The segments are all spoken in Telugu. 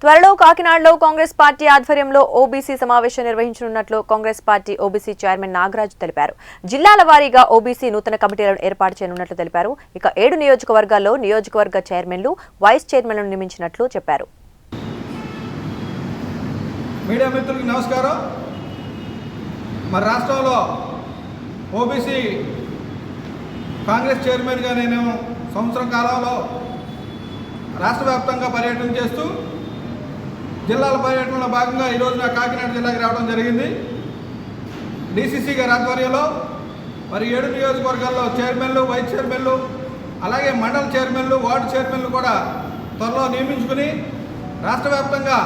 త్వరలో కాకినాడలో కాంగ్రెస్ పార్టీ ఆధ్వర్యంలో ఓబీసీ సమావేశం నిర్వహించనున్నట్లు Congress party OBC chairman Nagaraju తెలిపారు. జిల్లాల వారీగా ఓబీసీ నూతన కమిటీలను ఏర్పాటు చేయనున్నట్లు తెలిపారు. ఇక 7 నియోజకవర్గాల్లో నియోజకవర్గ చైర్మన్లు, వైస్ చైర్మన్లను నియమించినట్లు చెప్పారు. మీడియా మిత్రులకు నమస్కారం. మన రాష్ట్రంలో ఓబీసీ కాంగ్రెస్ చైర్మన్గా నేను సంవత్సరం కాలంలో రాష్ట్ర వ్యాప్తంగా పర్యటన చేస్తూ జిల్లాల పర్యటనలో భాగంగా ఈరోజు నా కాకినాడ జిల్లాకి రావడం జరిగింది. డీసీసీ గారి ఆధ్వర్యంలో మరి 7 నియోజకవర్గాల్లో చైర్మన్లు, వైస్ చైర్మన్లు, అలాగే మండల చైర్మన్లు, వార్డు చైర్మన్లు కూడా త్వరలో నియమించుకుని రాష్ట్ర వ్యాప్తంగా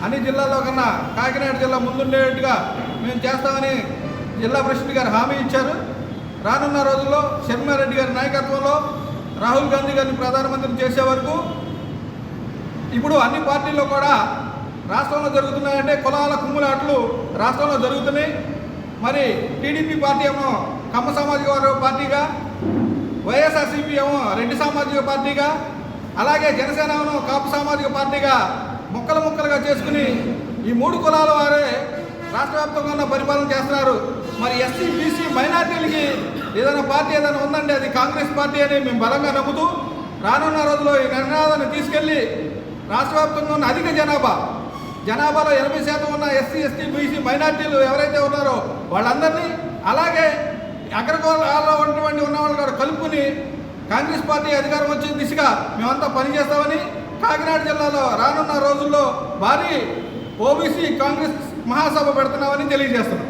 అన్ని జిల్లాల్లో కన్నా కాకినాడ జిల్లా ముందుండేట్టుగా మేము చేస్తామని జిల్లా ప్రెసిడెంట్ గారు హామీ ఇచ్చారు. రానున్న రోజుల్లో శర్మారెడ్డి గారి నాయకత్వంలో రాహుల్ గాంధీ గారిని ప్రధానమంత్రిని చేసే వరకు ఇప్పుడు అన్ని పార్టీల్లో కూడా రాష్ట్రంలో జరుగుతున్నాయంటే కులాల కుమ్ములాట్లు రాష్ట్రంలో జరుగుతున్నాయి. మరి టీడీపీ పార్టీ ఏమో కమ్మ సామాజిక వర్గ పార్టీగా, వైఎస్ఆర్సీపీ ఏమో రెడ్డి సామాజిక పార్టీగా, అలాగే జనసేన ఏమో కాపు సామాజిక పార్టీగా ముక్కలుగా చేసుకుని ఈ 3 కులాల వారే రాష్ట్ర వ్యాప్తంగా ఉన్న పరిపాలన చేస్తున్నారు. మరి ఎస్సీ, బీసీ, మైనార్టీలకి ఏదైనా పార్టీ ఏదైనా ఉందంటే అది కాంగ్రెస్ పార్టీ అని మేము బలంగా నమ్ముతూ రానున్న రోజుల్లో ఈ నిర్ణయాలను తీసుకెళ్లి రాష్ట్ర వ్యాప్తంగా ఉన్న అధిక జనాభాలో 80% ఉన్న ఎస్సీ, ఎస్టీ, బీసీ, మైనార్టీలు ఎవరైతే ఉన్నారో వాళ్ళందరినీ, అలాగే అగ్రకులాల్లో ఉన్నటువంటి ఉన్నవాళ్ళు కూడా కలుపుకుని కాంగ్రెస్ పార్టీ అధికారం వచ్చే దిశగా మేమంతా పనిచేస్తామని కాకినాడ జిల్లాలో రానున్న రోజుల్లో భారీ ఓబీసీ కాంగ్రెస్ మహాసభ పెడుతున్నామని తెలియజేస్తున్నాం.